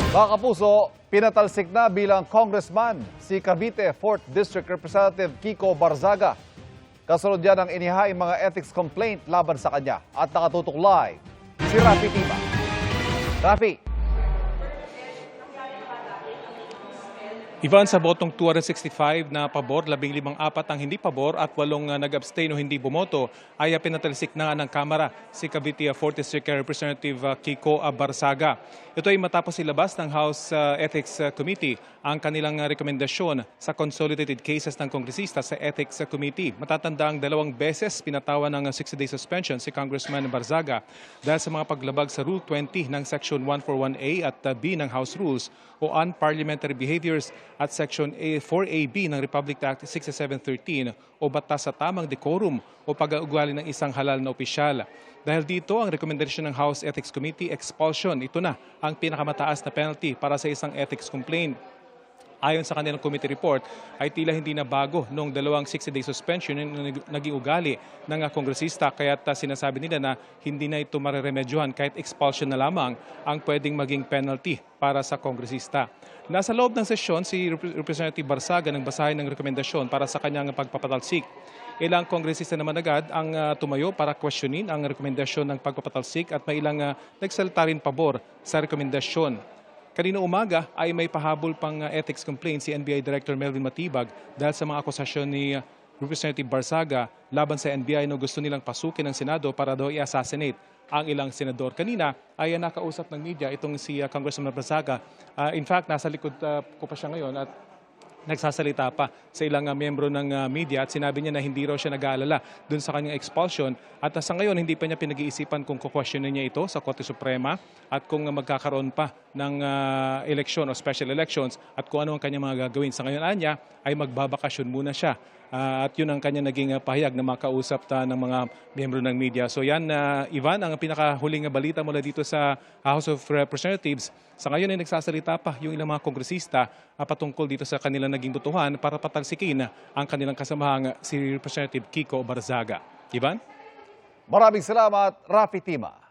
Mga kapuso, pinatalsik na bilang congressman si Cavite 4th District Representative Kiko Barzaga. Kasunod yan ang inihaing mga ethics complaint laban sa kanya at nakatutok live si Rafi Tiba. Rafi. Ivan, sa botong 265 na pabor, 15-4 ang hindi pabor at 8 nag-abstain o hindi bumoto, ay pinatalisik na ng Kamara si Cavite 4th District Representative Kiko Barzaga. Ito ay matapos ilabas ng House Ethics Committee ang kanilang rekomendasyon sa consolidated cases ng kongresista sa Ethics Committee. Matatanda ang 2 beses pinatawan ng 60-day suspension si Congressman Barzaga dahil sa mga paglabag sa Rule 20 ng Section 141A at B ng House Rules o Unparliamentary Behaviors at Section 4AB ng Republic Act 6713 o batas sa tamang decorum o pag-uugali ng isang halal na opisyal. Dahil dito, ang rekomendasyon ng House Ethics Committee, expulsion. Ito na ang pinakamataas na penalty para sa isang ethics complaint. Ayon sa kanilang committee report, ay tila hindi na bago noong 2 60-day suspension na naging ugali ng kongresista. Kaya't sinasabi nila na hindi na ito mareremedyohan kahit expulsion na lamang ang pwedeng maging penalty para sa kongresista. Nasa loob ng sesyon, si Representative Barzaga nang basahin ng rekomendasyon para sa kanyang pagpapatalsik. Ilang kongresista naman agad ang tumayo para questionin ang rekomendasyon ng pagpapatalsik at may ilang nagsalita rin pabor sa rekomendasyon. Kanina umaga ay may pahabol pang ethics complaint si NBI Director Melvin Matibag dahil sa mga akusasyon ni Representative Barzaga laban sa NBI na gusto nilang pasukin ng Senado para daw i-assassinate ang ilang senador. Kanina ay nakausap ng media itong si Congressman Barzaga. In fact, nasa likod ko pa siya ngayon at nagsasalita pa sa ilang miyembro ng media at sinabi niya na hindi raw siya nag-aalala dun sa kanyang expulsion at sa ngayon hindi pa niya pinag-iisipan kung kukwestiyonin niya ito sa Korte Suprema at kung magkakaroon pa ng eleksyon o special elections at kung ano ang kanyang mga gagawin. Sa ngayon niya ay magbabakasyon muna siya. At yun ang kanya naging pahayag na makausap ng mga miyembro ng media. So yan, Ivan, ang pinakahuling balita mula dito sa House of Representatives. Sa ngayon ay nagsasalita pa yung ilang mga kongresista patungkol dito sa kanilang naging butuhan para patalsikin ang kanilang kasamahang si Representative Kiko Barzaga. Ivan? Maraming salamat, Rafi Tiba.